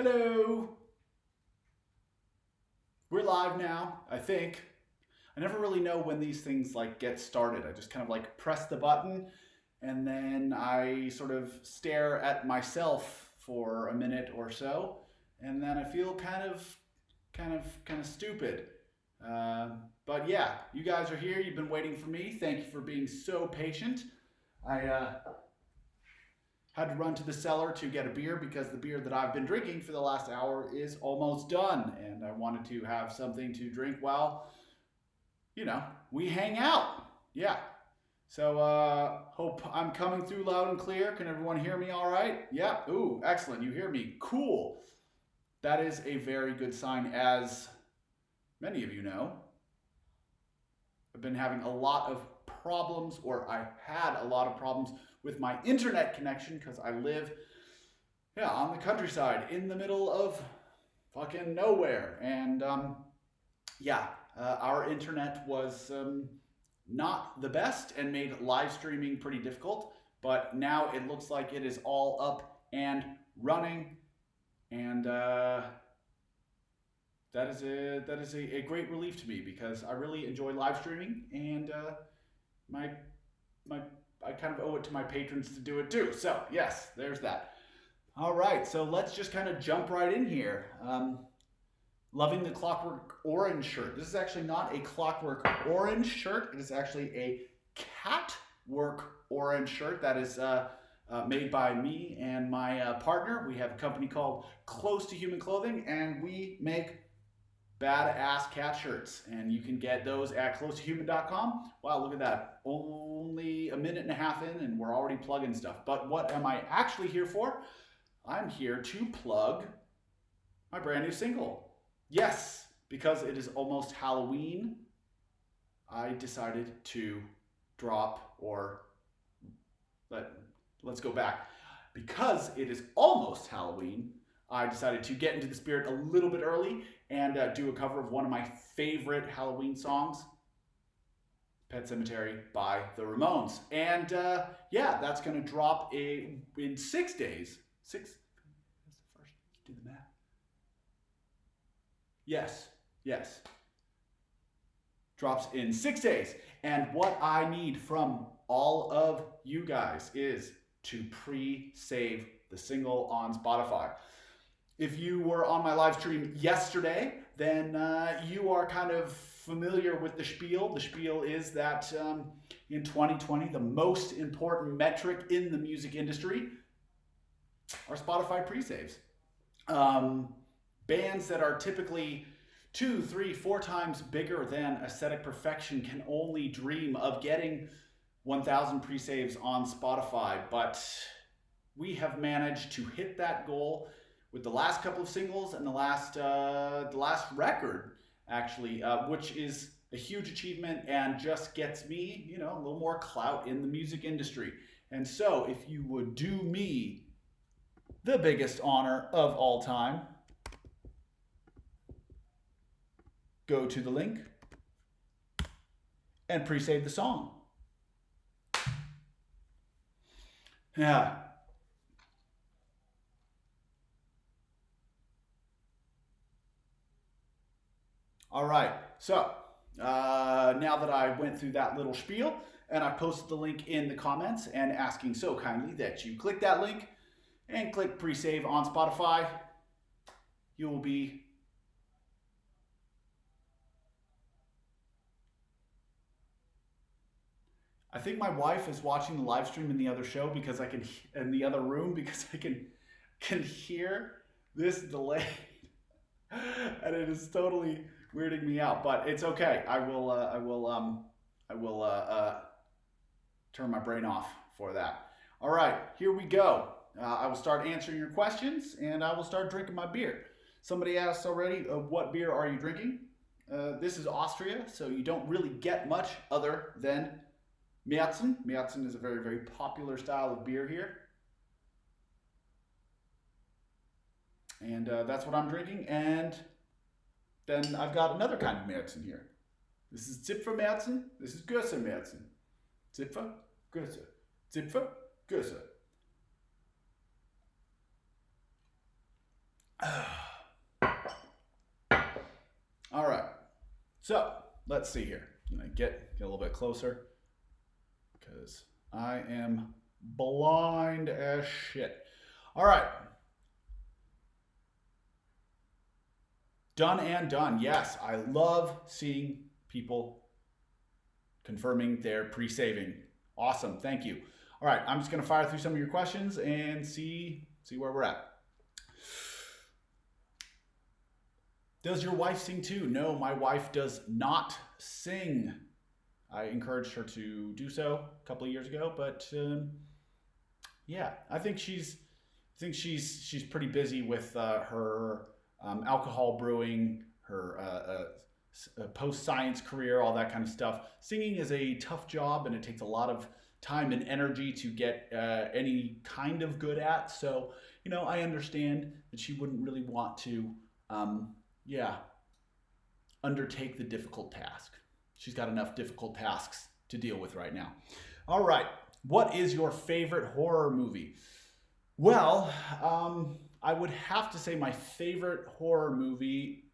Hello. We're live now, I think. I never really know when these things like get started. I just kind of like press the button and then I sort of stare at myself for a minute or so, and then I feel kind of stupid. Uh, but yeah, you guys are here. You've been waiting for me. Thank you for being so patient. I had to run to the cellar to get a beer because the beer that I've been drinking for the last hour is almost done, and I wanted to have something to drink while, you know, we hang out. Yeah. So hope I'm coming through loud and clear. Can everyone hear me all right? Yeah. Ooh, excellent. You hear me. Cool. That is a very good sign. As many of you know, I've been having a lot of problems, or I had a lot of problems with my internet connection because I live, yeah, on the countryside in the middle of fucking nowhere. And yeah, our internet was not the best and made live streaming pretty difficult. But now it looks like it is all up and running, and that is a great relief to me because I really enjoy live streaming, and my my I kind of owe it to my patrons to do it too. So yes, there's that. All right, so let's just kind of jump right in here. Loving the Clockwork Orange shirt. This is actually not a Clockwork Orange shirt. It is actually a Catwork Orange shirt that is made by me and my partner. We have a company called Close to Human Clothing, and we make badass cat shirts, and you can get those at closetohuman.com. Wow, look at that. Only a minute and a half in and we're already plugging stuff. But what am I actually here for? I'm here to plug my brand new single. Yes, because it is almost Halloween, I decided to drop, or let's go back. Because it is almost Halloween, I decided to get into the spirit a little bit early and do a cover of one of my favorite Halloween songs, Pet Sematary by the Ramones. And yeah, that's going to drop in 6 days. Six? That's the first. Let's do the math. Yes. Drops in 6 days. And what I need from all of you guys is to pre-save the single on Spotify. If you were on my live stream yesterday, then you are kind of familiar with the spiel. The spiel is that in 2020, the most important metric in the music industry are Spotify pre-saves. Bands that are typically 2, 3, 4 times bigger than Aesthetic Perfection can only dream of getting 1,000 pre-saves on Spotify, but we have managed to hit that goal with the last couple of singles and the last record, actually, which is a huge achievement and just gets me, a little more clout in the music industry. And so, if you would do me the biggest honor of all time, go to the link and pre-save the song. Yeah. All right, so now that I went through that little spiel, and I posted the link in the comments and asking so kindly that you click that link and click pre-save on Spotify, you will be I think my wife is watching the live stream in the other show because in the other room because I can hear this delay, and it is totally weirding me out. But it's okay. I will turn my brain off for that. All right, here we go. I will start answering your questions, and I will start drinking my beer. Somebody asked already, what beer are you drinking? This is Austria, so you don't really get much other than Märzen. Märzen is a very, very popular style of beer here. And that's what I'm drinking. And then I've got another kind of Märzen here. This is Zipfer Märzen. This is Gösser Märzen. Zipfer, Gösser. Zipfer, Gösser. So let's see here. I'm gonna get a little bit closer because I am blind as shit. All right. Done and done. Yes, I love seeing people confirming their pre-saving. Awesome. Thank you. All right, I'm just going to fire through some of your questions and see where we're at. Does your wife sing too? No, my wife does not sing. I encouraged her to do so a couple of years ago, but yeah, I think she's pretty busy with her alcohol brewing, her post-science career, all that kind of stuff. Singing is a tough job, and it takes a lot of time and energy to get any kind of good at. So, I understand that she wouldn't really want to, undertake the difficult task. She's got enough difficult tasks to deal with right now. All right, what is your favorite horror movie? Well, I would have to say my favorite horror movie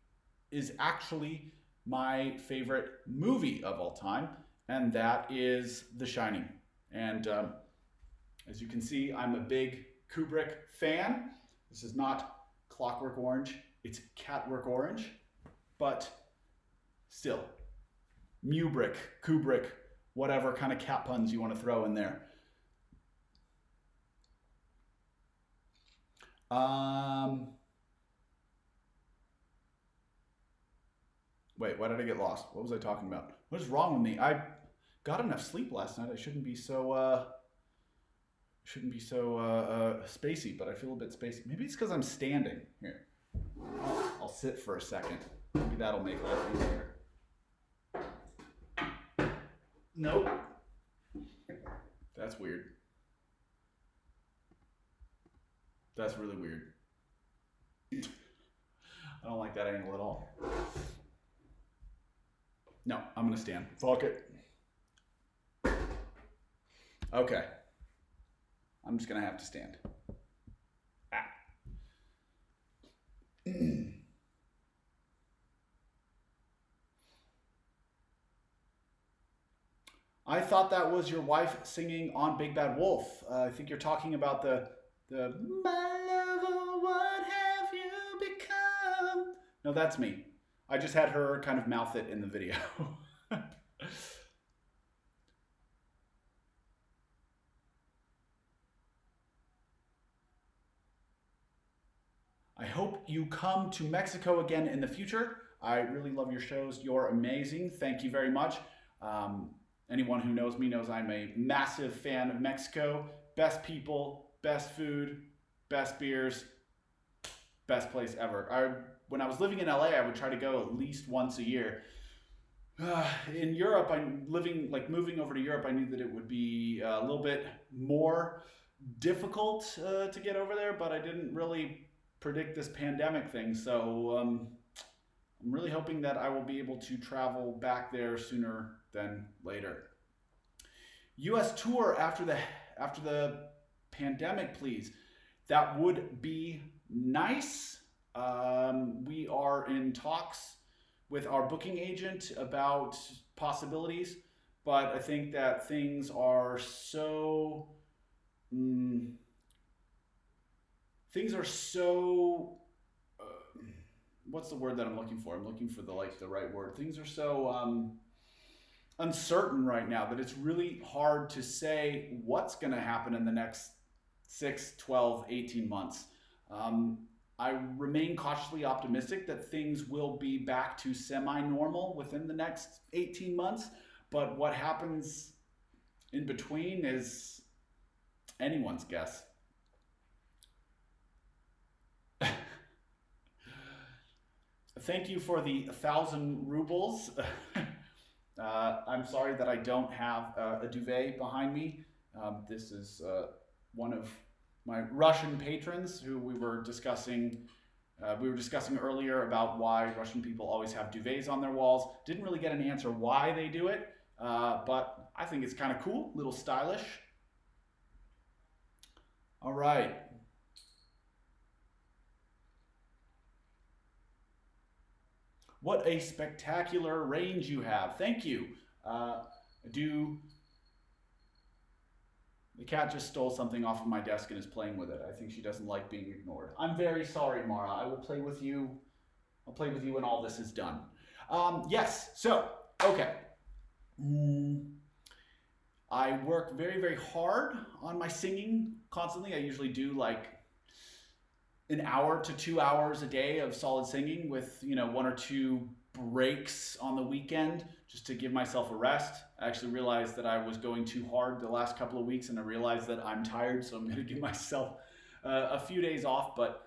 is actually my favorite movie of all time, and that is The Shining. And as you can see, I'm a big Kubrick fan. This is not Clockwork Orange, it's Catwork Orange, but still, Mubrick, Kubrick, whatever kind of cat puns you want to throw in there. Wait, why did I get lost? What was I talking about? What is wrong with me? I got enough sleep last night. I shouldn't be so spacey, but I feel a bit spacey. Maybe it's because I'm standing. Here, I'll sit for a second. Maybe that'll make life easier. Nope. That's weird. That's really weird. I don't like that angle at all. No, I'm gonna stand. Fuck it. Okay. I'm just gonna have to stand. I thought that was your wife singing on Big Bad Wolf. I think you're talking about the My lover, what have you become? No, that's me. I just had her kind of mouth it in the video. I hope you come to Mexico again in the future. I really love your shows. You're amazing. Thank you very much. Anyone who knows me knows I'm a massive fan of Mexico. Best people, best food, best beers, best place ever. When I was living in LA, I would try to go at least once a year. In Europe, moving over to Europe, I knew that it would be a little bit more difficult to get over there, but I didn't really predict this pandemic thing. So I'm really hoping that I will be able to travel back there sooner than later. US tour after the pandemic, please. That would be nice. We are in talks with our booking agent about possibilities, but I think that things are so what's the word that I'm looking for? I'm looking for the right word. Things are so uncertain right now that it's really hard to say what's going to happen in the next 6, 12, 18 months. I remain cautiously optimistic that things will be back to semi-normal within the next 18 months, but what happens in between is anyone's guess. Thank you for the 1,000 rubles. I'm sorry that I don't have a duvet behind me. This is one of my Russian patrons who we were discussing earlier about why Russian people always have duvets on their walls. Didn't really get an answer why they do it, but I think it's kind of cool, a little stylish. All right. What a spectacular range you have. Thank you. Do the cat just stole something off of my desk and is playing with it. I think she doesn't like being ignored. I'm very sorry, Mara. I will play with you. I'll play with you when all this is done. Yes. So, okay. I work very, very hard on my singing constantly. I usually do like an hour to 2 hours a day of solid singing with, one or two breaks on the weekend just to give myself a rest. I actually realized that I was going too hard the last couple of weeks, and I realized that I'm tired, so I'm going to give myself a few days off. But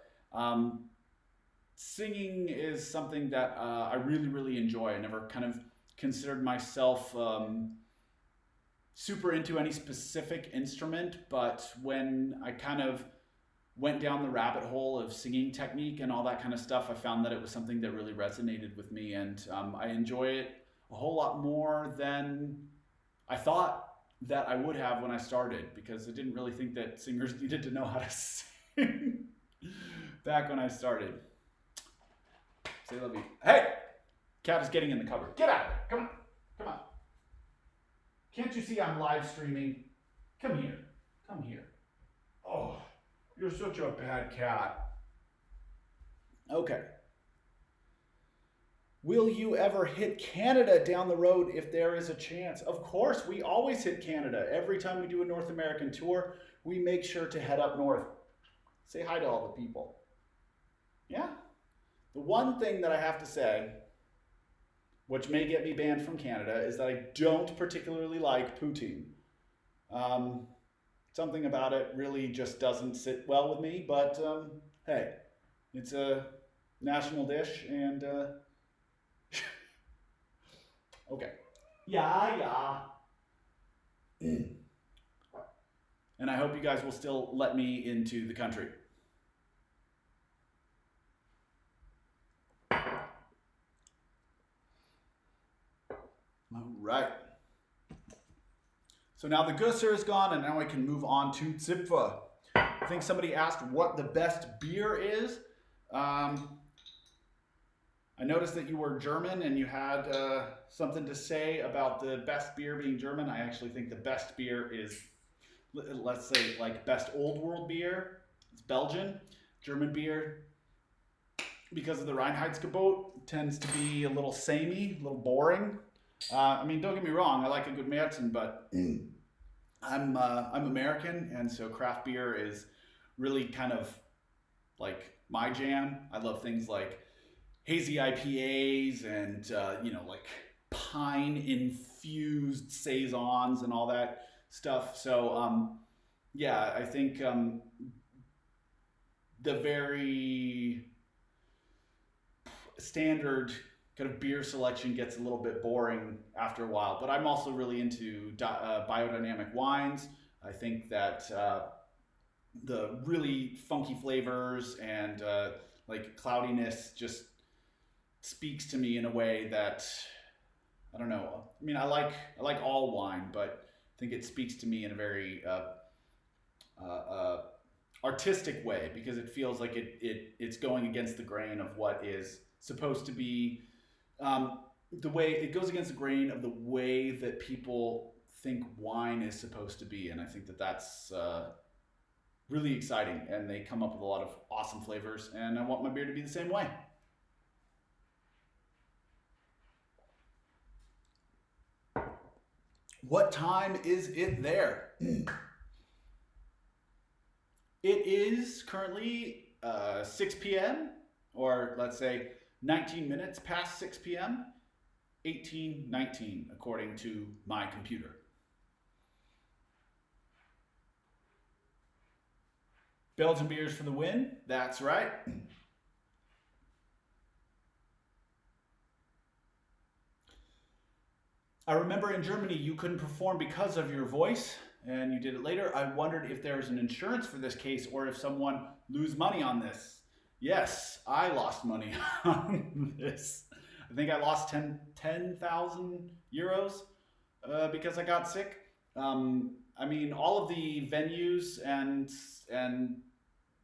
singing is something that I really, really enjoy. I never kind of considered myself super into any specific instrument, but when I kind of went down the rabbit hole of singing technique and all that kind of stuff, I found that it was something that really resonated with me, and I enjoy it a whole lot more than I thought that I would have when I started, because I didn't really think that singers needed to know how to sing back when I started. Say love you. Hey! Cat is getting in the cupboard. Get out of there. Come on. Come on. Can't you see I'm live streaming? Come here. Come here. Oh, you're such a bad cat. Okay. Will you ever hit Canada down the road if there is a chance? Of course, we always hit Canada. Every time we do a North American tour, we make sure to head up north. Say hi to all the people. Yeah? The one thing that I have to say, which may get me banned from Canada, is that I don't particularly like poutine. Something about it really just doesn't sit well with me, but hey, it's a national dish, and okay. Yeah. And I hope you guys will still let me into the country. All right. So now the Gusser is gone, and now I can move on to Zipfa. I think somebody asked what the best beer is. I noticed that you were German and you had something to say about the best beer being German. I actually think the best beer is, let's say, like best old world beer. It's Belgian. German beer, because of the Reinheitsgebot, tends to be a little samey, a little boring. I mean, don't get me wrong, I like a good Märzen, but I'm American, and so craft beer is really kind of like my jam. I love things like hazy IPAs and like pine infused saisons and all that stuff. So yeah, I think the very standard kind of beer selection gets a little bit boring after a while, but I'm also really into biodynamic wines. I think that the really funky flavors and like cloudiness just speaks to me in a way that, I don't know. I mean, I like all wine, but I think it speaks to me in a very artistic way, because it feels like it's going against the grain of what is supposed to be. The way it goes against the grain of the way that people think wine is supposed to be, and I think that that's really exciting, and they come up with a lot of awesome flavors, and I want my beer to be the same way. What time is it there? It is currently 6 p.m., or let's say 19 minutes past 6 p.m., 18:19, according to my computer. Belgian beers for the win. That's right. I remember in Germany you couldn't perform because of your voice, and you did it later. I wondered if there's an insurance for this case, or if someone lose money on this. Yes, I lost money on this. I think I lost 10,000 euros because I got sick. I mean, all of the venues and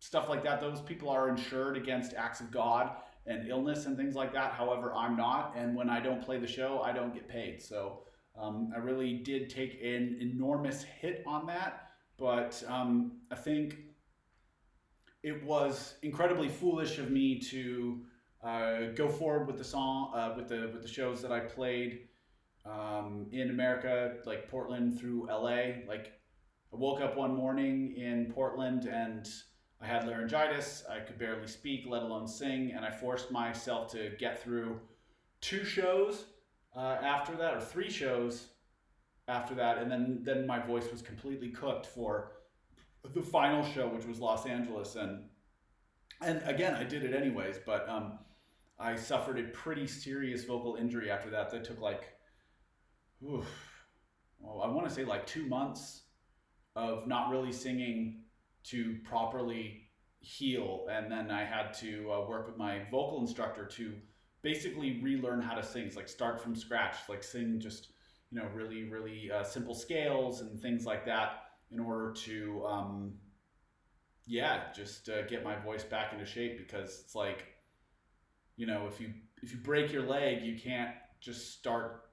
stuff like that, those people are insured against acts of God, and illness and things like that. However, I'm not, and when I don't play the show, I don't get paid. So I really did take an enormous hit on that, but I think it was incredibly foolish of me to go forward with the song with the shows that I played in America, like Portland through LA. Like I woke up one morning in Portland and I had laryngitis. I could barely speak, let alone sing, and I forced myself to get through 2 shows after that, or 3 shows after that, and then my voice was completely cooked for the final show, which was Los Angeles, and again I did it anyways, but I suffered a pretty serious vocal injury after that. That took like, oof, well, I want to say like 2 months of not really singing to properly heal, and then I had to work with my vocal instructor to basically relearn how to sing. It's like start from scratch, like sing just really simple scales and things like that in order to just get my voice back into shape, because it's like, if you break your leg, you can't just start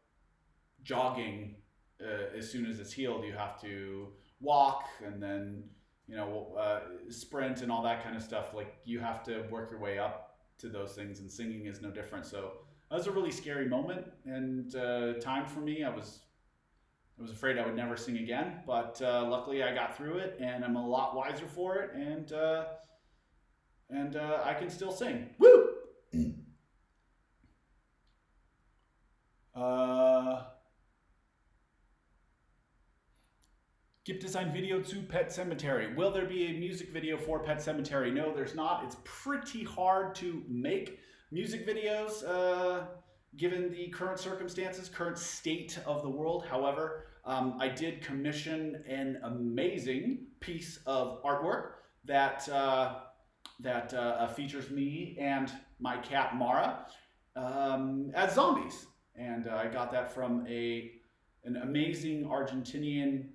jogging as soon as it's healed. You have to walk and then sprint and all that kind of stuff. Like you have to work your way up to those things, and singing is no different. So that was a really scary moment and time for me. I was afraid I would never sing again, but luckily I got through it, and I'm a lot wiser for it, and I can still sing. Woo! Gift design video to Pet Sematary. Will there be a music video for Pet Sematary? No, there's not. It's pretty hard to make music videos given the current circumstances, current state of the world. However, I did commission an amazing piece of artwork that features me and my cat Mara as zombies, and I got that from an amazing Argentinian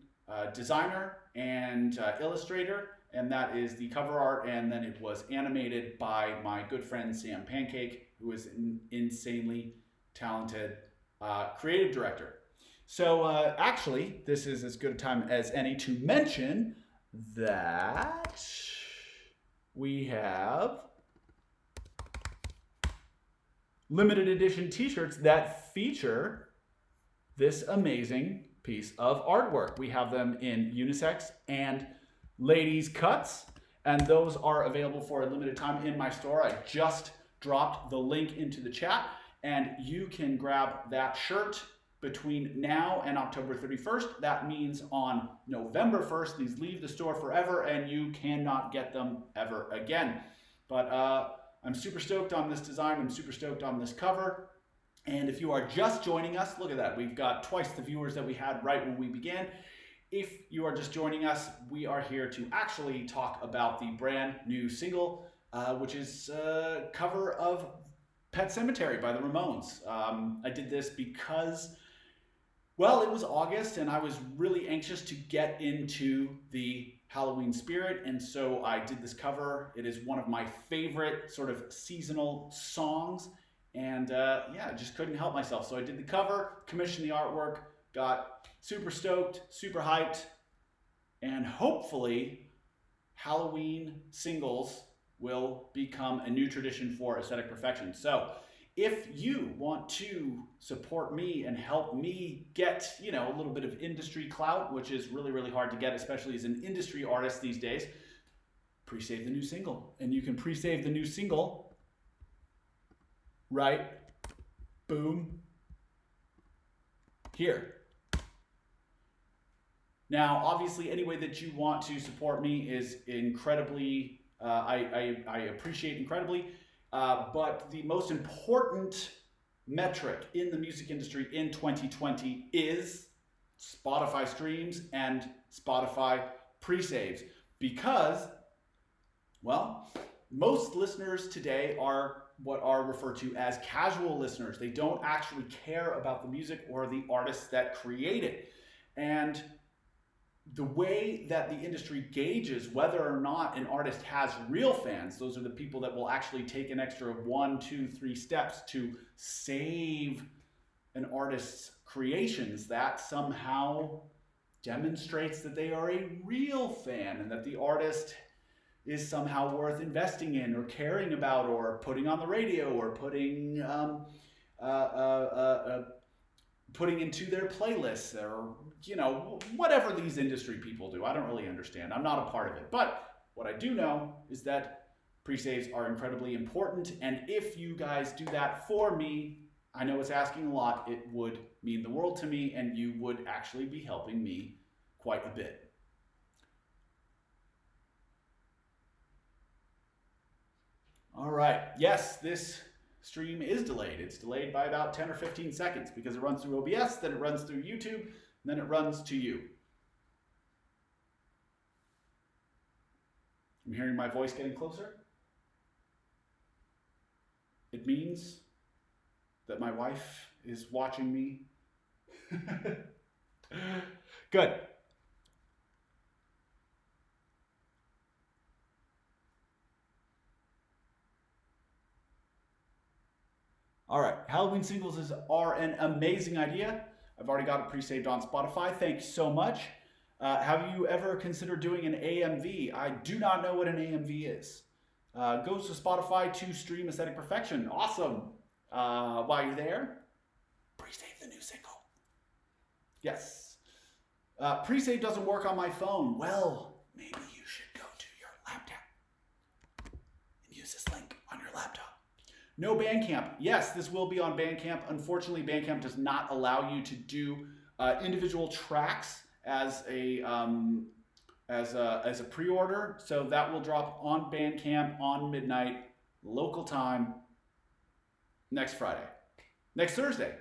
designer and illustrator, and that is the cover art. And then it was animated by my good friend Sam Pancake, who is an insanely talented creative director. So actually, this is as good a time as any to mention that we have limited edition t-shirts that feature this amazing piece of artwork. We have them in unisex and ladies cuts, and those are available for a limited time in my store. I just dropped the link into the chat, and you can grab that shirt between now and October 31st. That means on November 1st, these leave the store forever and you cannot get them ever again. But I'm super stoked on this design. I'm super stoked on this cover. And if you are just joining us, look at that. We've got twice the viewers that we had right when we began. If you are just joining us, we are here to actually talk about the brand new single, which is a cover of Pet Sematary by the Ramones. I did this because, well, it was August and I was really anxious to get into the Halloween spirit, and so I did this cover. It is one of my favorite sort of seasonal songs, and I just couldn't help myself. So I did the cover, commissioned the artwork, got super stoked, super hyped, and hopefully Halloween singles will become a new tradition for Aesthetic Perfection. So if you want to support me and help me get, a little bit of industry clout, which is really, really hard to get, especially as an industry artist these days, pre-save the new single. And you can pre-save the new single, right? Boom. Here. Now, obviously, any way that you want to support me is incredibly, I appreciate incredibly. But the most important metric in the music industry in 2020 is Spotify streams and Spotify pre-saves, because, well, most listeners today are what are referred to as casual listeners. They don't actually care about the music or the artists that create it. And the way that the industry gauges whether or not an artist has real fans, those are the people that will actually take an extra 1, 2, 3 steps to save an artist's creations, that somehow demonstrates that they are a real fan and that the artist is somehow worth investing in or caring about or putting on the radio or uh, uh, uh, putting into their playlists or whatever these industry people do. I don't really understand. I'm not a part of it. But what I do know is that pre-saves are incredibly important, and if you guys do that for me, I know it's asking a lot, it would mean the world to me, and you would actually be helping me quite a bit. All right. Yes, this stream is delayed. It's delayed by about 10 or 15 seconds because it runs through OBS, then it runs through YouTube, and then it runs to you. I'm hearing my voice getting closer. It means that my wife is watching me. Good. All right, Halloween singles are an amazing idea. I've already got it pre-saved on Spotify. Thank you so much. Have you ever considered doing an AMV? I do not know what an AMV is. Goes to Spotify to stream Aesthetic Perfection. Awesome. While you're there, pre-save the new single. Yes. Pre-save doesn't work on my phone. Well, maybe you should go to your laptop and use this link on your laptop. No Bandcamp. Yes, this will be on Bandcamp. Unfortunately, Bandcamp does not allow you to do individual tracks as a pre-order. So that will drop on Bandcamp on midnight local time next Friday. Next Thursday.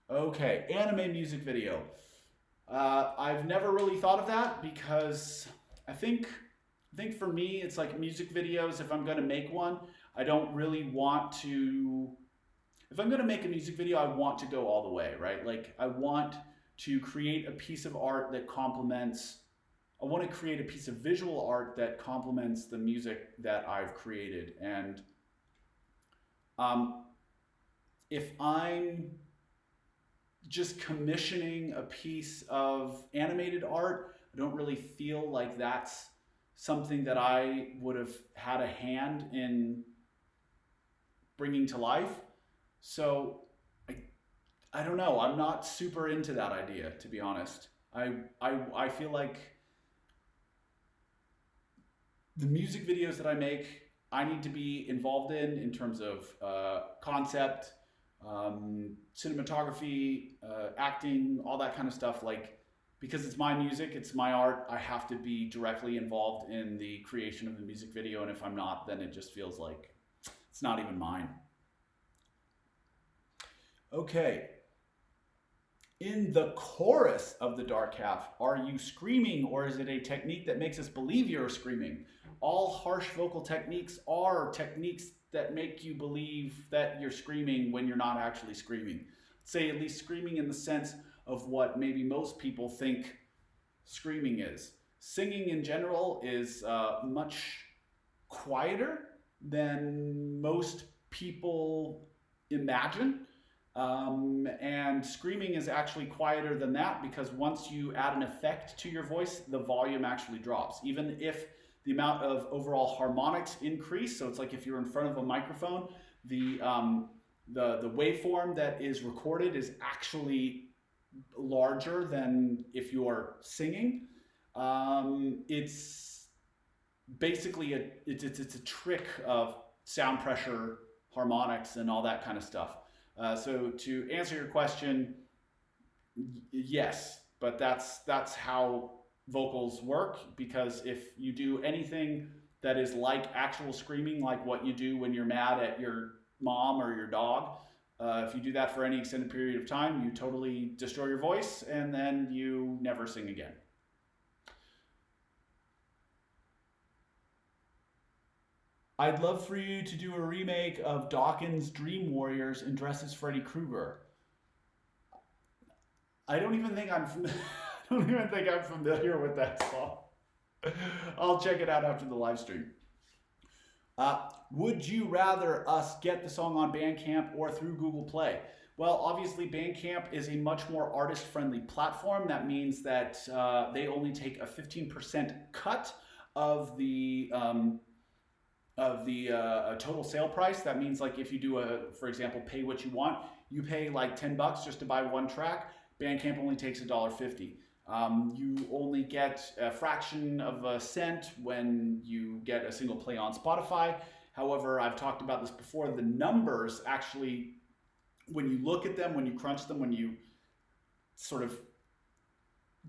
Okay, anime music video. I've never really thought of that because I think for me it's like music videos. If I'm going to make one, I don't really want to. If I'm going to make a music video, I want to go all the way, right? Like I want to create a piece of art that complements. I want to create a piece of visual art that complements the music that I've created, and if I'm just commissioning a piece of animated art, I don't really feel like that's something that I would have had a hand in bringing to life. So I don't know. I'm not super into that idea, to be honest. I feel like the music videos that I make, I need to be involved in terms of concept, cinematography, acting, all that kind of stuff. Like, because it's my music, it's my art, I have to be directly involved in the creation of the music video. And if I'm not, then it just feels like it's not even mine. Okay. In the chorus of the Dark Half, are you screaming, or is it a technique that makes us believe you're screaming? All harsh vocal techniques are techniques that make you believe that you're screaming when you're not actually screaming. Say at least screaming in the sense of what maybe most people think screaming is. Singing in general is much quieter than most people imagine. And screaming is actually quieter than that because once you add an effect to your voice, the volume actually drops. Even if the amount of overall harmonics increase, so it's like if you're in front of a microphone, the waveform that is recorded is actually larger than if you're singing. It's basically it's a trick of sound pressure, harmonics, and all that kind of stuff. So to answer your question, yes, but that's how vocals work, because if you do anything that is like actual screaming, like what you do when you're mad at your mom or your dog, if you do that for any extended period of time, you totally destroy your voice and then you never sing again. I'd love for you to do a remake of Dawkins' Dream Warriors and dress as Freddy Krueger. I don't even think I'm. I don't even think I'm familiar with that song. I'll check it out after the live stream. Would you rather us get the song on Bandcamp or through Google Play? Well, obviously, Bandcamp is a much more artist-friendly platform. That means that they only take a 15% cut of the total sale price. That means, like, if you do for example, pay what you want, you pay like $10 just to buy one track. Bandcamp only takes $1.50. You only get a fraction of a cent when you get a single play on Spotify. However, I've talked about this before. The numbers actually, when you look at them, when you crunch them, when you sort of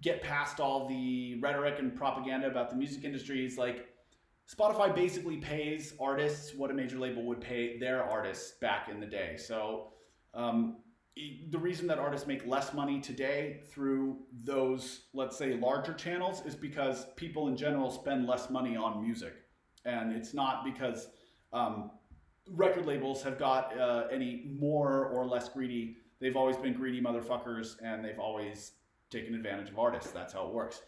get past all the rhetoric and propaganda about the music industry, is like Spotify basically pays artists what a major label would pay their artists back in the day. So the reason that artists make less money today through those, let's say, larger channels is because people in general spend less money on music. And it's not because record labels have got any more or less greedy. They've always been greedy motherfuckers, and they've always taken advantage of artists. That's how it works.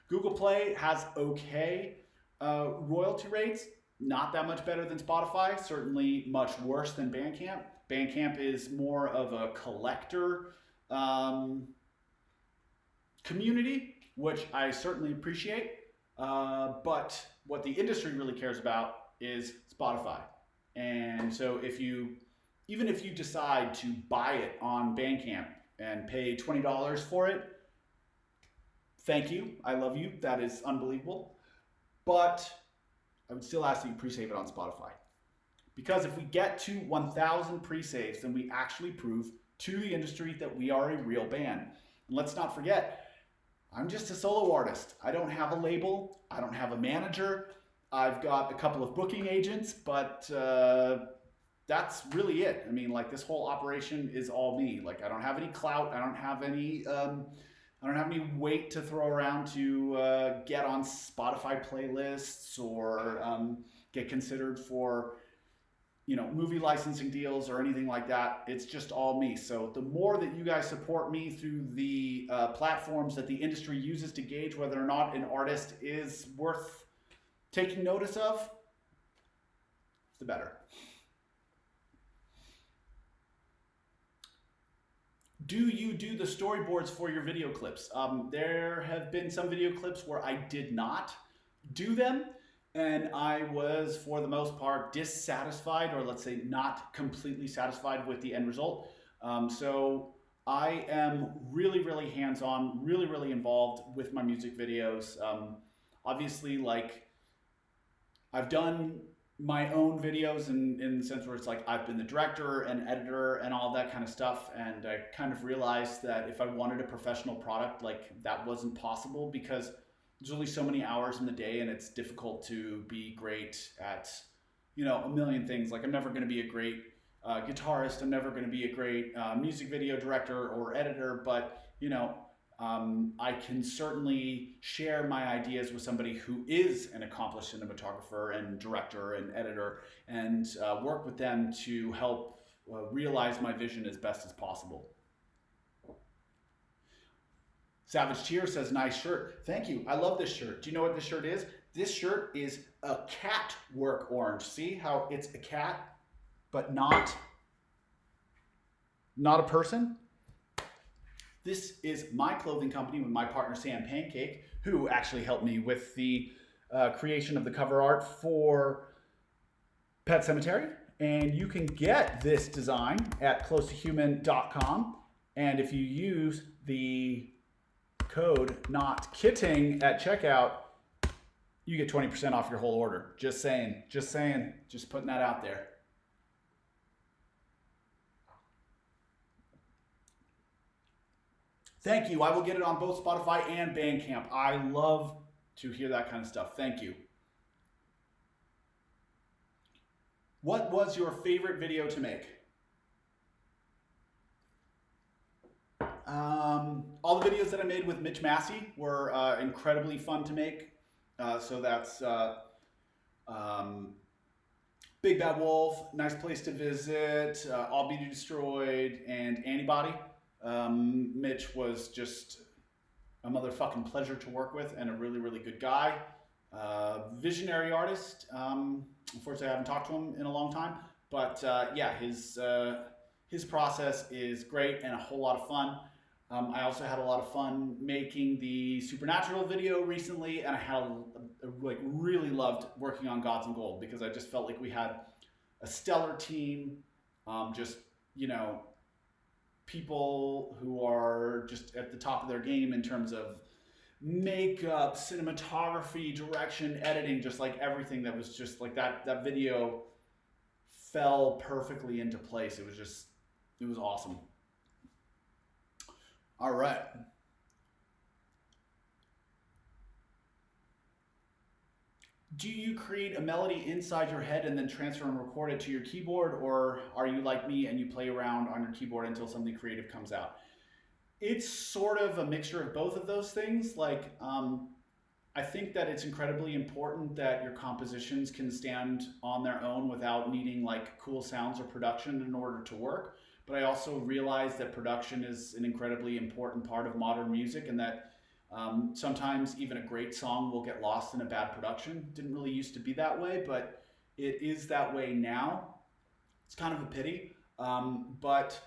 Google Play has okay royalty rates, not that much better than Spotify, certainly much worse than Bandcamp. Bandcamp is more of a collector community, which I certainly appreciate. But what the industry really cares about is Spotify. And so even if you decide to buy it on Bandcamp and pay $20 for it, thank you. I love you. That is unbelievable. But I would still ask that you pre-save it on Spotify. Because if we get to 1,000 pre-saves, then we actually prove to the industry that we are a real band. And let's not forget, I'm just a solo artist. I don't have a label. I don't have a manager. I've got a couple of booking agents, but that's really it. I mean, like, this whole operation is all me. Like, I don't have any clout. I don't have any weight to throw around to get on Spotify playlists or get considered for, movie licensing deals or anything like that. It's just all me. So the more that you guys support me through the platforms that the industry uses to gauge whether or not an artist is worth taking notice of, the better. Do you do the storyboards for your video clips? There have been some video clips where I did not do them, and I was, for the most part, dissatisfied, or let's say not completely satisfied with the end result. So I am really, really hands-on, really, really involved with my music videos. Obviously, like, I've done my own videos in the sense where it's like I've been the director and editor and all that kind of stuff, and I kind of realized that if I wanted a professional product, like, that wasn't possible because there's only so many hours in the day, and it's difficult to be great at a million things. Like, I'm never going to be a great guitarist. I'm never going to be a great music video director or editor, but I can certainly share my ideas with somebody who is an accomplished cinematographer and director and editor, and work with them to help realize my vision as best as possible. Savage Cheer says, nice shirt. Thank you. I love this shirt. Do you know what this shirt is? This shirt is a cat work orange. See how it's a cat, but not a person? This is my clothing company with my partner Sam Pancake, who actually helped me with the creation of the cover art for Pet Sematary. And you can get this design at closetohuman.com. And if you use the code NOTKITTING at checkout, you get 20% off your whole order. Just saying, just putting that out there. Thank you. I will get it on both Spotify and Bandcamp. I love to hear that kind of stuff. Thank you. What was your favorite video to make? All the videos that I made with Mitch Massey were incredibly fun to make. So that's Big Bad Wolf, Nice Place to Visit, All Beauty Destroyed, and Antibody. Mitch was just a motherfucking pleasure to work with and a really, really good guy. Visionary artist. Unfortunately, I haven't talked to him in a long time, but yeah, his process is great and a whole lot of fun. I also had a lot of fun making the Supernatural video recently, and I had like really loved working on Gods and Gold because I just felt like we had a stellar team. Just you know, people who are just at the top of their game in terms of makeup, cinematography, direction, editing, just like everything that was just like that video fell perfectly into place. It was awesome. All right. Do you create a melody inside your head and then transfer and record it to your keyboard, or are you like me and you play around on your keyboard until something creative comes out? It's sort of a mixture of both of those things. I think that it's incredibly important that your compositions can stand on their own without needing like cool sounds or production in order to work. But I also realize that production is an incredibly important part of modern music, and that sometimes even a great song will get lost in a bad production. Didn't really used to be that way, but it is that way now. It's kind of a pity. But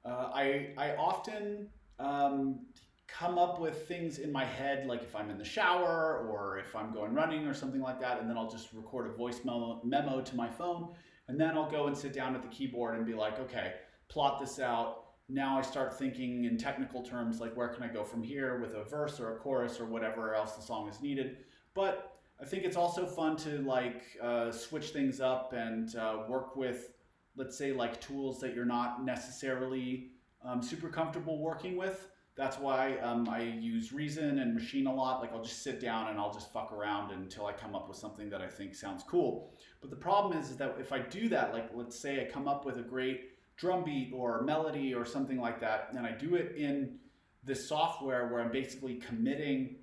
I often come up with things in my head, like if I'm in the shower or if I'm going running or something like that, and then I'll just record a voice memo to my phone, and then I'll go and sit down at the keyboard and be like, okay, plot this out. Now I start thinking in technical terms, like where can I go from here with a verse or a chorus or whatever else the song is needed. But I think it's also fun to switch things up and work with, let's say, like tools that you're not necessarily super comfortable working with. That's why I use Reason and Machine a lot. Like I'll just sit down and I'll just fuck around until I come up with something that I think sounds cool. But the problem is that if I do that, like let's say I come up with a great drum beat or melody or something like that, and I do it in this software where I'm basically committing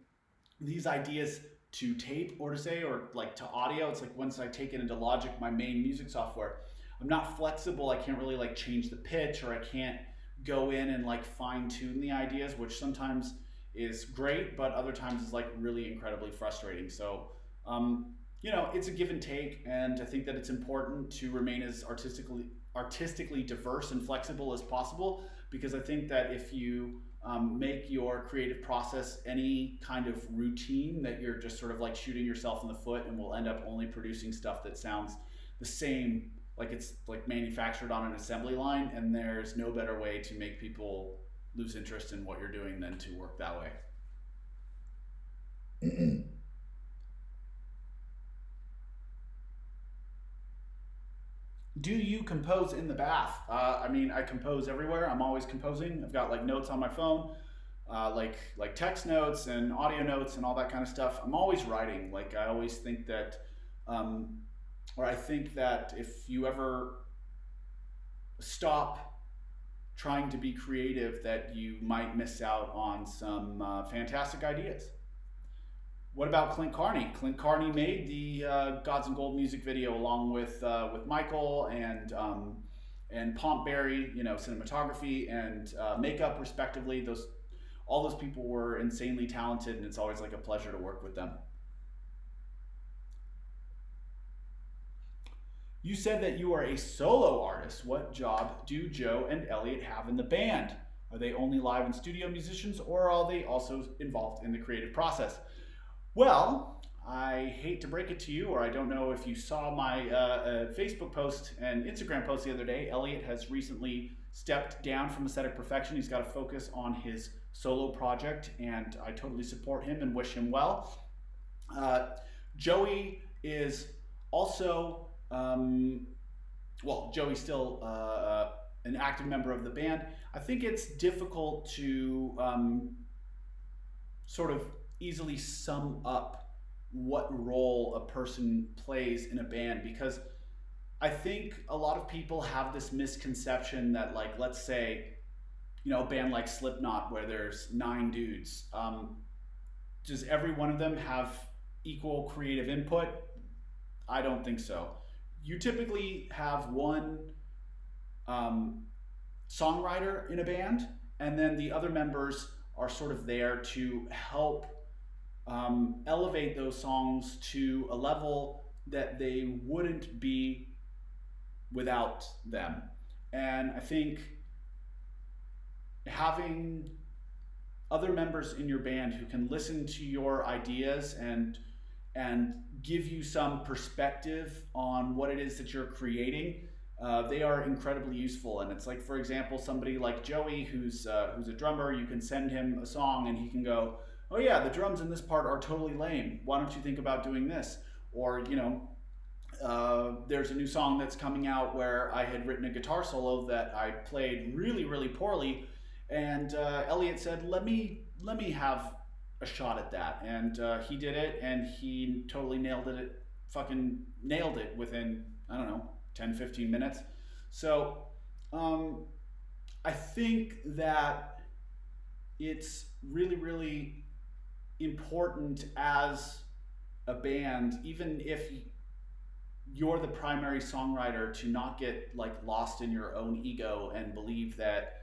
these ideas to tape or to say, or like to audio. It's like once I take it into Logic, my main music software, I'm not flexible. I can't really like change the pitch, or I can't go in and like fine tune the ideas, which sometimes is great, but other times is like really incredibly frustrating. So, it's a give and take, and I think that it's important to remain as artistically diverse and flexible as possible, because I think that if you make your creative process any kind of routine, that you're just sort of like shooting yourself in the foot and will end up only producing stuff that sounds the same, like it's like manufactured on an assembly line, and there's no better way to make people lose interest in what you're doing than to work that way. Do you compose in the bath? I mean, I compose everywhere. I'm always composing. I've got like notes on my phone, like text notes and audio notes and all that kind of stuff. I'm always writing. Like I always think that, or I think that if you ever stop trying to be creative, that you might miss out on some fantastic ideas. What about Clint Carney? Clint Carney made the Gods and Gold music video along with Michael and Pompberry, cinematography and makeup respectively. All those people were insanely talented, and it's always like a pleasure to work with them. You said that you are a solo artist. What job do Joe and Elliot have in the band? Are they only live and studio musicians, or are they also involved in the creative process? Well, I hate to break it to you, or I don't know if you saw my Facebook post and Instagram post the other day. Elliot has recently stepped down from Aesthetic Perfection. He's got to focus on his solo project, and I totally support him and wish him well. Joey is also, Joey's still an active member of the band. I think it's difficult to sort of easily sum up what role a person plays in a band, because I think a lot of people have this misconception that, like, let's say, a band like Slipknot where there's 9 dudes. Does every one of them have equal creative input? I don't think so. you typically have one um, songwriter in a band, and then the other members are sort of there to help elevate those songs to a level that they wouldn't be without them. And I think having other members in your band who can listen to your ideas and give you some perspective on what it is that you're creating, they are incredibly useful. And it's like, for example, somebody like Joey, who's a drummer, you can send him a song and he can go, "Oh yeah, the drums in this part are totally lame. Why don't you think about doing this?" Or there's a new song that's coming out where I had written a guitar solo that I played really, really poorly, and Elliot said, "Let me have a shot at that," and he did it, and he totally nailed it. Fucking nailed it within, I don't know, 10, 15 minutes. So um, I think that it's really, really important as a band, even if you're the primary songwriter, to not get like lost in your own ego and believe that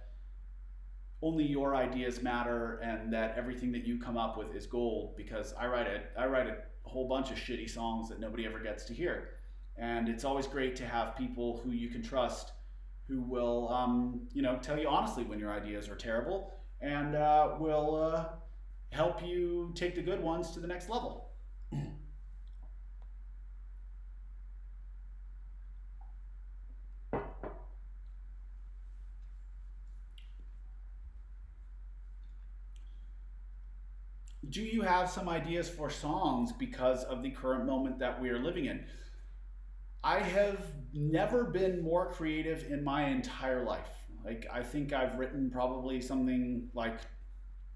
only your ideas matter and that everything that you come up with is gold, because I write a whole bunch of shitty songs that nobody ever gets to hear. And it's always great to have people who you can trust, who will tell you honestly when your ideas are terrible, and will help you take the good ones to the next level. Do you have some ideas for songs because of the current moment that we are living in? I have never been more creative in my entire life. Like, I think I've written probably something like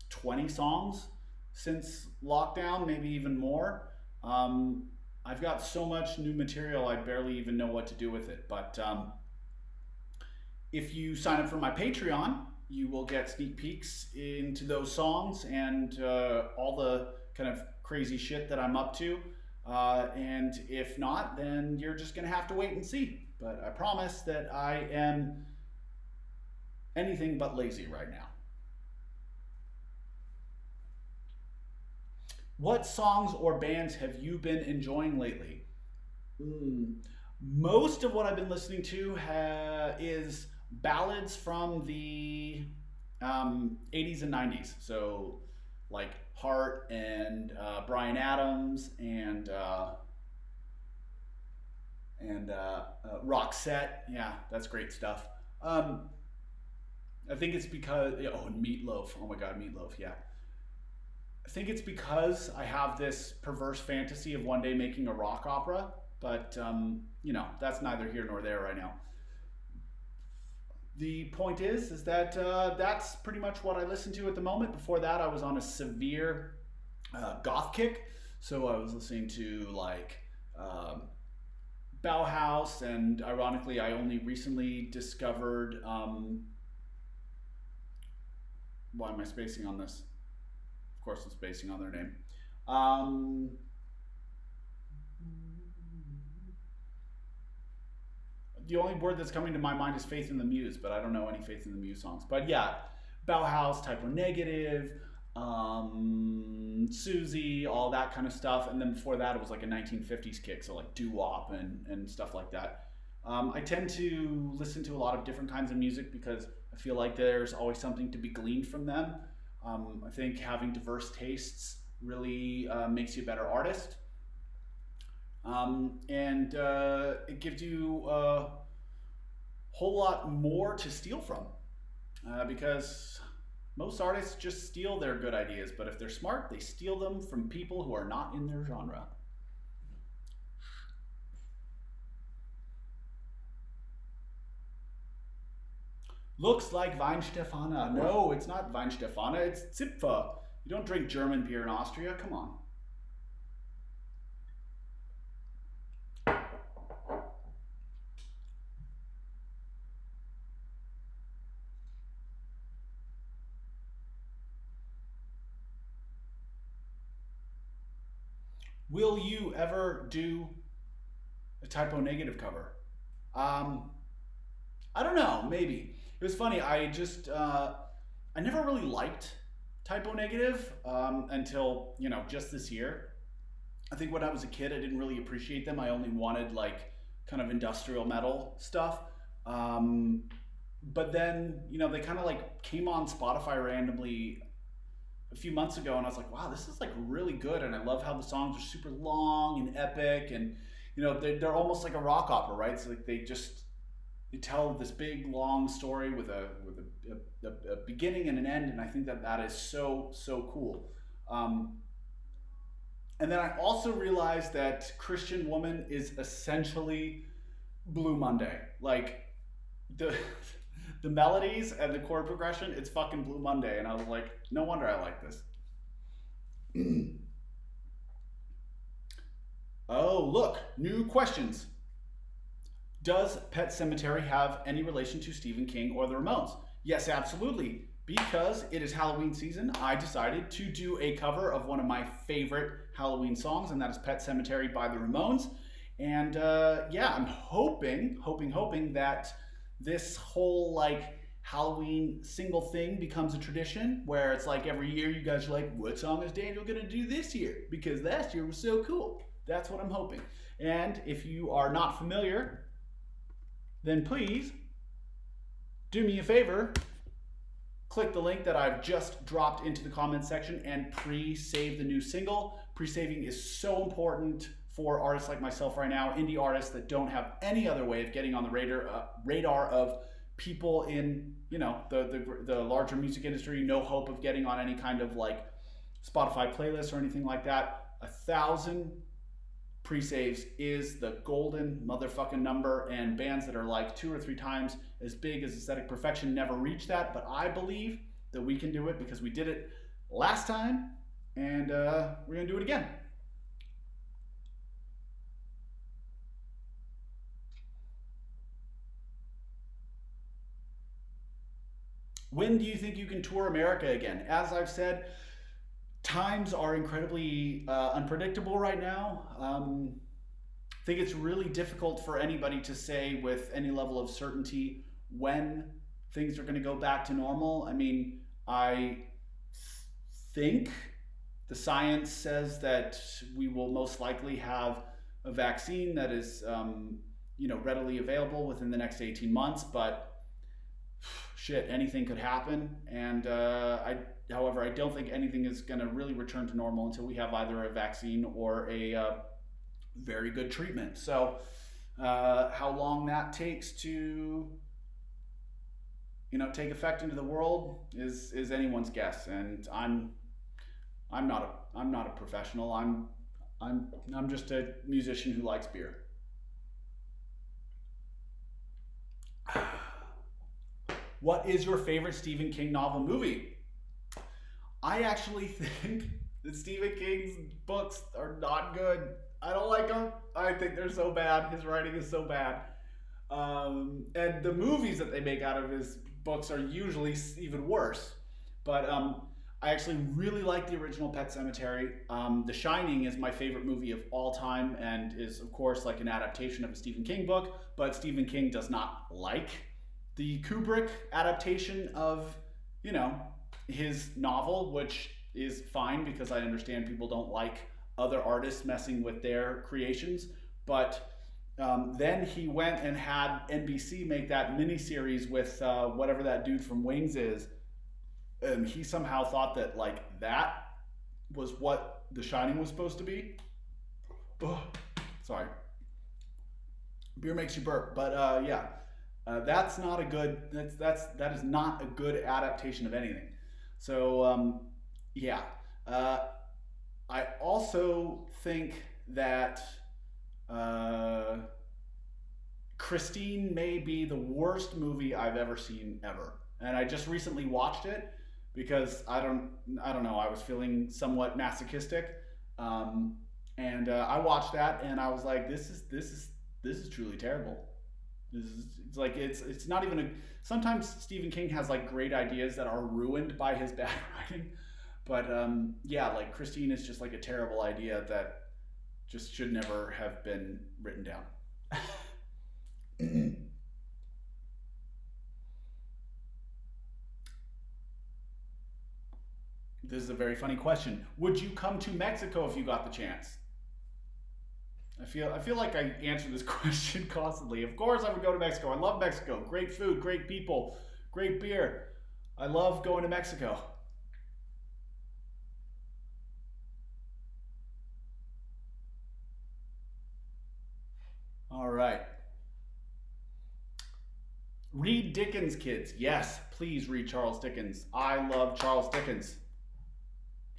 20 songs since lockdown, maybe even more. Um, I've got so much new material, I barely even know what to do with it. But if you sign up for my Patreon, you will get sneak peeks into those songs and all the kind of crazy shit that I'm up to. And if not, then you're just going to have to wait and see. But I promise that I am anything but lazy right now. What songs or bands have you been enjoying lately? Mm. Most of what I've been listening to is ballads from the 80s and 90s. So, like Hart and Brian Adams and Roxette. Yeah, that's great stuff. Um, I think it's because, yeah, oh, and Meatloaf. Oh my God, Meatloaf. Yeah, I think it's because I have this perverse fantasy of one day making a rock opera, but that's neither here nor there right now. The point is that that's pretty much what I listen to at the moment. Before that, I was on a severe goth kick, so I was listening to like um, Bauhaus, and ironically, I only recently discovered. Why am I spacing on this? Of course, I'm spacing on their name. Um, the only word that's coming to my mind is Faith in the Muse, but I don't know any Faith in the Muse songs. But yeah, Bauhaus, Typo Negative, Susie, all that kind of stuff. And then before that, it was like a 1950s kick, so like doo wop and stuff like that. I tend to listen to a lot of different kinds of music because I feel like there's always something to be gleaned from them. I think having diverse tastes really makes you a better artist. And it gives you a whole lot more to steal from because most artists just steal their good ideas, but if they're smart, they steal them from people who are not in their genre. Looks like Weinstefana. No, it's not Weinstefana, it's Zipfer. You don't drink German beer in Austria, come on. Will you ever do A Typo Negative cover. Um, I don't know. Maybe it was funny. I never really liked Typo Negative until just this year. I think when I was a kid, I didn't really appreciate them. I only wanted like kind of industrial metal stuff. Um, but then they kind of like came on Spotify randomly a few months ago, and I was like, wow, this is like really good, and I love how the songs are super long and epic, and they're almost like a rock opera, right? So like they tell this big long story with a beginning and an end, and I think that is so cool. Um, and then I also realized that Christian Woman is essentially Blue Monday. Like the the melodies and the chord progression, it's fucking Blue Monday, and I was like, no wonder I like this. Oh, look, new questions. Does Pet Sematary have any relation to Stephen King or the Ramones? Yes, absolutely. Because it is Halloween season, I decided to do a cover of one of my favorite Halloween songs, and that is Pet Sematary by the Ramones. And yeah, I'm hoping that this whole like Halloween single thing becomes a tradition where it's like every year you guys are like, what song is Daniel gonna do this year? Because last year was so cool. That's what I'm hoping. And if you are not familiar, then please do me a favor. Click the link that I've just dropped into the comments section and pre-save the new single. Pre-saving is so important for artists like myself right now, indie artists that don't have any other way of getting on the radar of people in the larger music industry. No hope of getting on any kind of like Spotify playlist or anything like that. 1,000 pre-saves is the golden motherfucking number, and bands that are like 2 or 3 times as big as Aesthetic Perfection never reach that, but I believe that we can do it because we did it last time, and we're gonna do it again. When do you think you can tour America again? As I've said, times are incredibly unpredictable right now. I think it's really difficult for anybody to say with any level of certainty when things are going to go back to normal. I mean, I think the science says that we will most likely have a vaccine that is, readily available within the next 18 months, but shit, anything could happen. And however, I don't think anything is going to really return to normal until we have either a vaccine or a very good treatment. So, how long that takes to take effect into the world is anyone's guess. And I'm not a professional. I'm just a musician who likes beer. What is your favorite Stephen King novel movie? I actually think that Stephen King's books are not good. I don't like them. I think they're so bad. His writing is so bad. And the movies that they make out of his books are usually even worse. But I actually really like the original Pet Sematary. The Shining is my favorite movie of all time and is, of course, like an adaptation of a Stephen King book. But Stephen King does not like the Kubrick adaptation of, his novel, which is fine because I understand people don't like other artists messing with their creations. But then he went and had NBC make that miniseries with whatever that dude from Wings is. And he somehow thought that like that was what The Shining was supposed to be. Ugh, sorry. Beer makes you burp, but yeah. That's not a good. That is not a good adaptation of anything. So yeah. I also think that Christine may be the worst movie I've ever seen ever, and I just recently watched it because I don't know. I was feeling somewhat masochistic, and I watched that and I was like, this is truly terrible. It's like it's not even a. Sometimes Stephen King has like great ideas that are ruined by his bad writing, but yeah, like Christine is just like a terrible idea that just should never have been written down. This is a very funny question. Would you come to Mexico if you got the chance? I feel like I answer this question constantly. Of course, I would go to Mexico. I love Mexico. Great food, great people, great beer. I love going to Mexico. All right. Read Dickens, kids. Yes, please read Charles Dickens. I love Charles Dickens,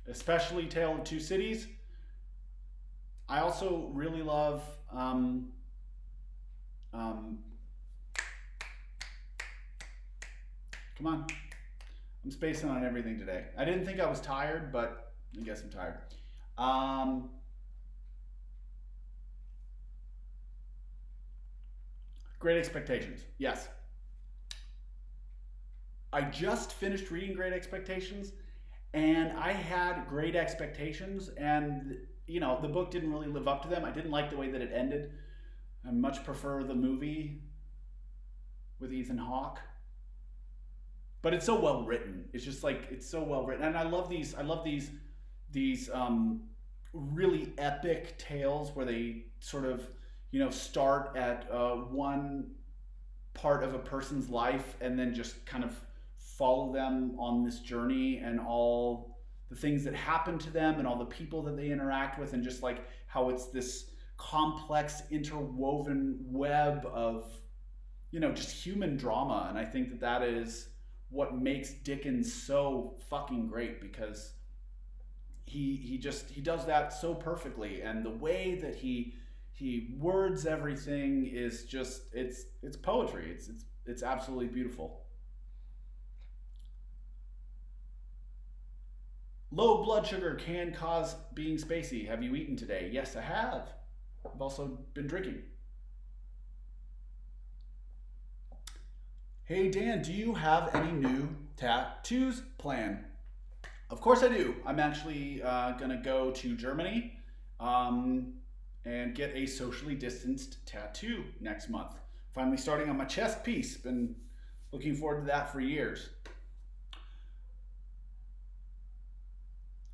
especially Tale of Two Cities. I also really love. Um, Come on, I'm spacing on everything today. I didn't think I was tired, but I guess I'm tired. Um, Great Expectations. Yes, I just finished reading Great Expectations, and I had great expectations, and the book didn't really live up to them. I didn't like the way that it ended. I much prefer the movie with Ethan Hawke, but it's so well written. It's just like it's so well written, and I love these. I love these really epic tales where they sort of start at one part of a person's life and then just kind of follow them on this journey and all the things that happen to them and all the people that they interact with, and just like how it's this complex interwoven web of just human drama. And I think that that is what makes Dickens so fucking great, because he does that so perfectly, and the way that he words everything is just it's poetry. It's absolutely beautiful. Low blood sugar can cause being spacey. Have you eaten today? Yes, I have. I've also been drinking. Hey Dan, do you have any new tattoos planned? Of course I do. I'm actually gonna go to Germany um, and get a socially distanced tattoo next month. Finally starting on my chest piece. Been looking forward to that for years.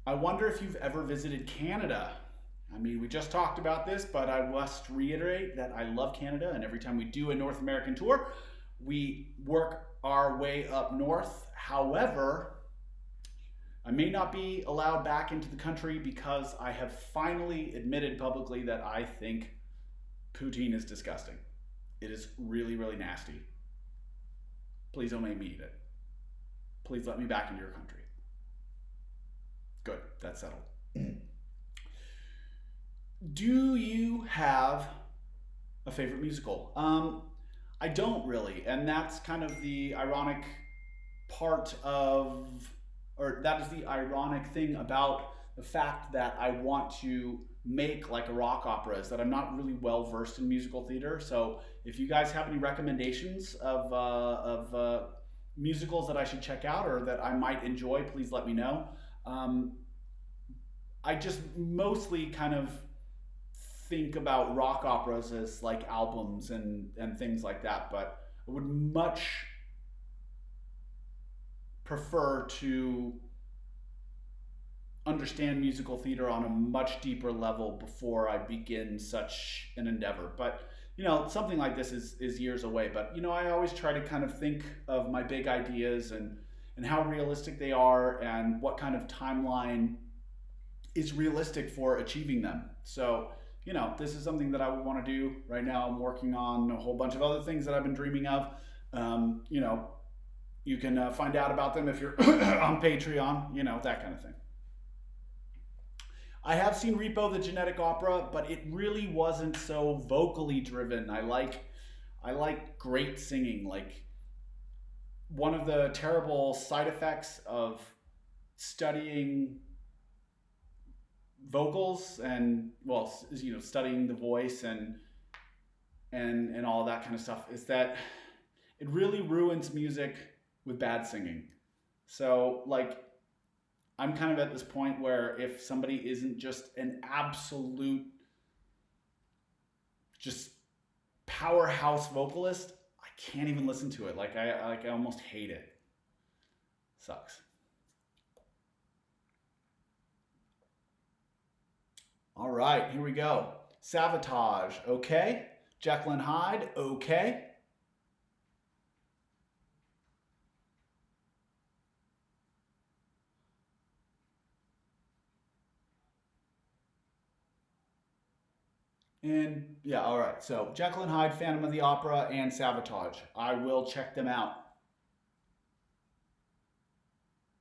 I wonder if you've ever visited Canada. I mean, we just talked about this, but I must reiterate that I love Canada, and every time we do a North American tour, we work our way up north. However, I may not be allowed back into the country because I have finally admitted publicly that I think poutine is disgusting. It is really, really nasty. Please don't make me eat it. Please let me back into your country. Good, that's settled. Do you have a favorite musical? I don't really, and that's kind of the ironic part of, or that is the ironic thing about the fact that I want to make like a rock opera, is that I'm not really well versed in musical theater. So if you guys have any recommendations of musicals that I should check out or that I might enjoy, please let me know. Um, I just mostly kind of think about rock operas as like albums and things like that, but I would much prefer to understand musical theater on a much deeper level before I begin such an endeavor. But something like this is years away. But I always try to kind of think of my big ideas and how realistic they are and what kind of timeline is realistic for achieving them. So this is something that I would want to do right now. I'm working on a whole bunch of other things that I've been dreaming of. You can find out about them if you're on Patreon, that kind of thing. I have seen Repo the Genetic Opera, but it really wasn't so vocally driven. I like great singing. Like, one of the terrible side effects of studying vocals and, well, studying the voice and all that kind of stuff is that it really ruins music with bad singing. So like, I'm kind of at this point where if somebody isn't just an absolute, just powerhouse vocalist, I can't even listen to it. I almost hate it. Sucks. All right, here we go. Sabotage, okay. Jekyll and Hyde, okay. And yeah, all right. So Jekyll and Hyde, Phantom of the Opera, and Sabotage. I will check them out.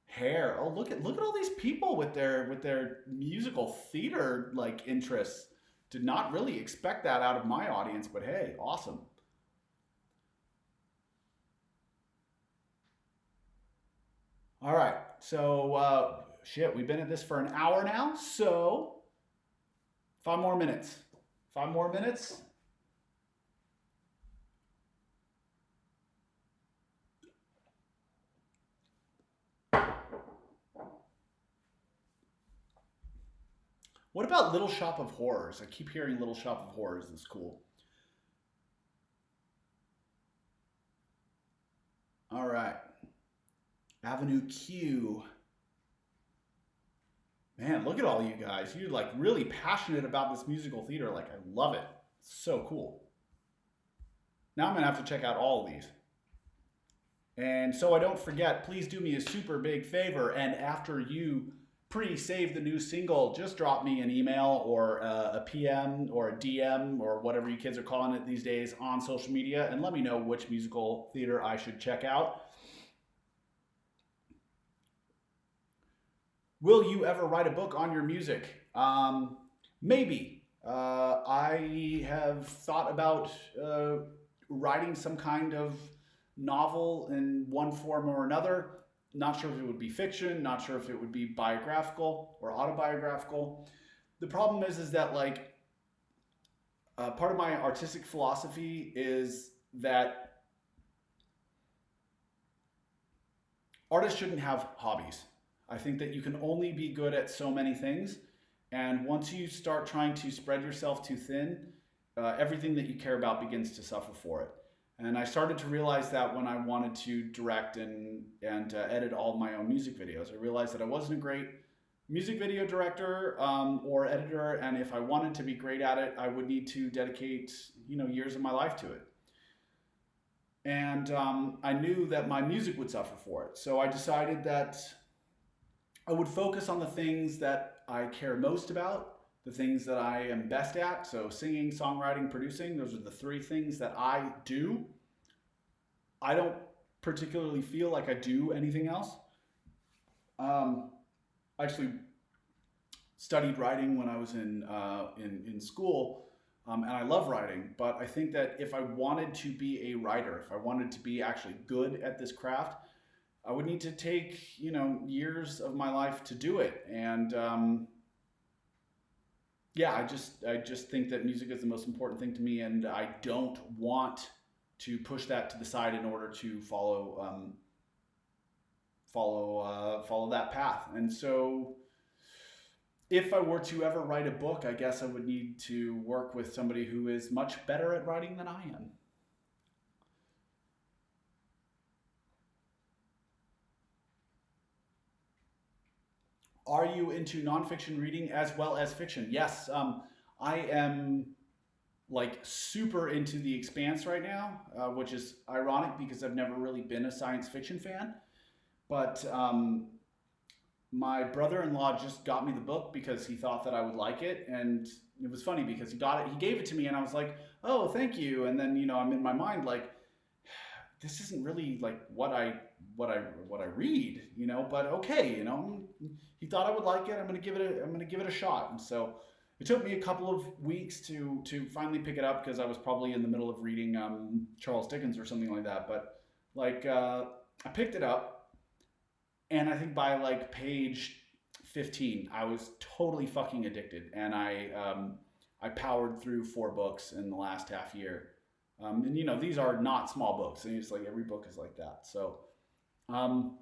Hair. Oh, look at all these people with their musical theater like interests. Did not really expect that out of my audience, but hey, awesome. All right. So shit, we've been at this for an hour now. So 5 more minutes. 5 more minutes. What about Little Shop of Horrors? I keep hearing Little Shop of Horrors is cool. All right. Avenue Q. Man, look at all you guys. You're like really passionate about this musical theater. Like, I love it. It's so cool. Now I'm going to have to check out all of these. And so I don't forget, please do me a super big favor. And after you pre-save the new single, just drop me an email or a PM or a DM or whatever you kids are calling it these days on social media and let me know which musical theater I should check out. Will you ever write a book on your music? Maybe. I have thought about writing some kind of novel in one form or another. Not sure if it would be fiction, not sure if it would be biographical or autobiographical. The problem is that like part of my artistic philosophy is that artists shouldn't have hobbies. I think that you can only be good at so many things. And once you start trying to spread yourself too thin, everything that you care about begins to suffer for it. And I started to realize that when I wanted to direct and edit all my own music videos. I realized that I wasn't a great music video director or editor, and if I wanted to be great at it, I would need to dedicate years of my life to it. And I knew that my music would suffer for it. So I decided that I would focus on the things that I care most about, the things that I am best at. So singing, songwriting, producing, those are the three things that I do. I don't particularly feel like I do anything else. I actually studied writing when I was in school, and I love writing. But I think that if I wanted to be a writer, if I wanted to be actually good at this craft, I would need to take years of my life to do it. And yeah, I just think that music is the most important thing to me, and I don't want to push that to the side in order to follow that path. And so if I were to ever write a book, I guess I would need to work with somebody who is much better at writing than I am. Are you into nonfiction reading as well as fiction? Yes, I am like super into The Expanse right now, which is ironic because I've never really been a science fiction fan. But my brother-in-law just got me the book because he thought that I would like it, and it was funny because he gave it to me, and I was like, "Oh, thank you." And then I'm in my mind like, this isn't really like what I read, but okay, he thought I would like it. I'm gonna give it a shot. And so it took me a couple of weeks to finally pick it up because I was probably in the middle of reading Charles Dickens or something like that. But like I picked it up, and I think by like page 15, I was totally fucking addicted, and I powered through 4 books in the last half year. And these are not small books, and it's like every book is like that. So um,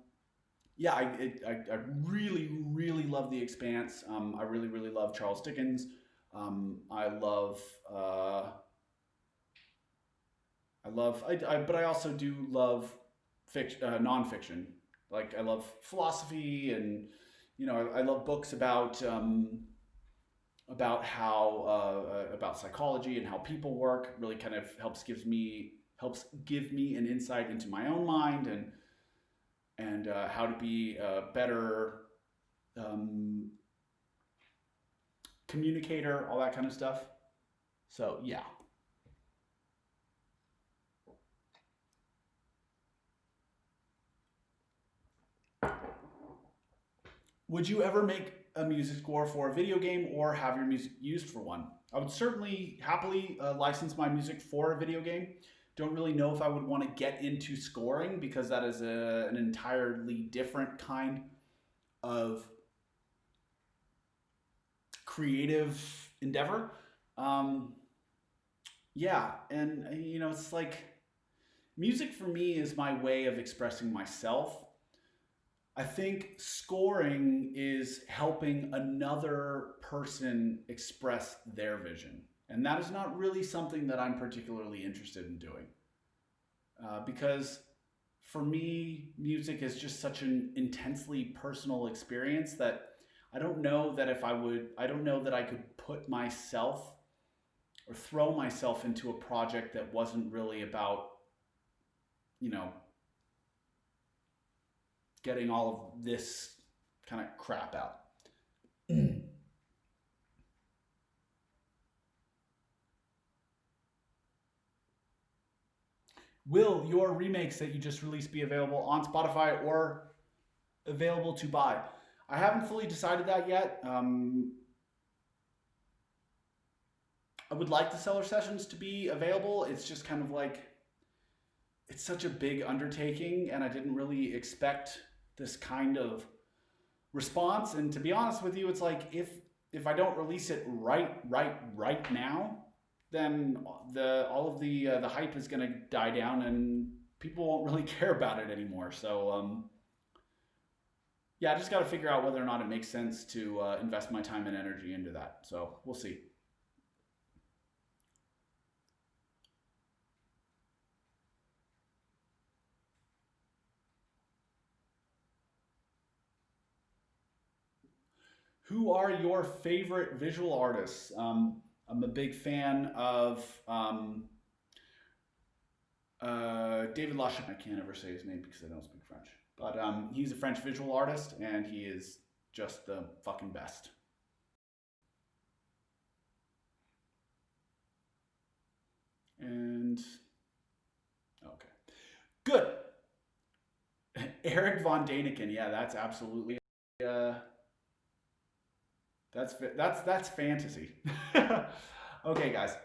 yeah, I really really love The Expanse. I really really love Charles Dickens. I love but I also do love nonfiction. Like I love philosophy, and I love books about how about psychology and how people work. Really kind of helps give me an insight into my own mind, and how to be a better um, communicator, all that kind of stuff. So yeah. Would you ever make a music score for a video game or have your music used for one? I would certainly happily license my music for a video game. Don't really know if I would want to get into scoring because that is an entirely different kind of creative endeavor. Um, yeah, and it's like music for me is my way of expressing myself. I think scoring is helping another person express their vision. And that is not really something that I'm particularly interested in doing. Because for me, music is just such an intensely personal experience that I don't know that I could put myself or throw myself into a project that wasn't really about, you know, getting all of this kind of crap out. Will your remakes that you just released be available on Spotify or available to buy? I haven't fully decided that yet. I would like the seller sessions to be available. It's just kind of like it's such a big undertaking, and I didn't really expect this kind of response. And to be honest with you, it's like if I don't release it right now, then the all of the hype is going to die down, and people won't really care about it anymore. So yeah, I just got to figure out whether or not it makes sense to invest my time and energy into that. So we'll see. Who are your favorite visual artists? I'm a big fan of David Lachapelle. I can't ever say his name because I don't speak French. But he's a French visual artist, and he is just the fucking best. And okay, good. Eric von Daniken. Yeah, that's absolutely. Uh, that's fantasy. Okay, guys.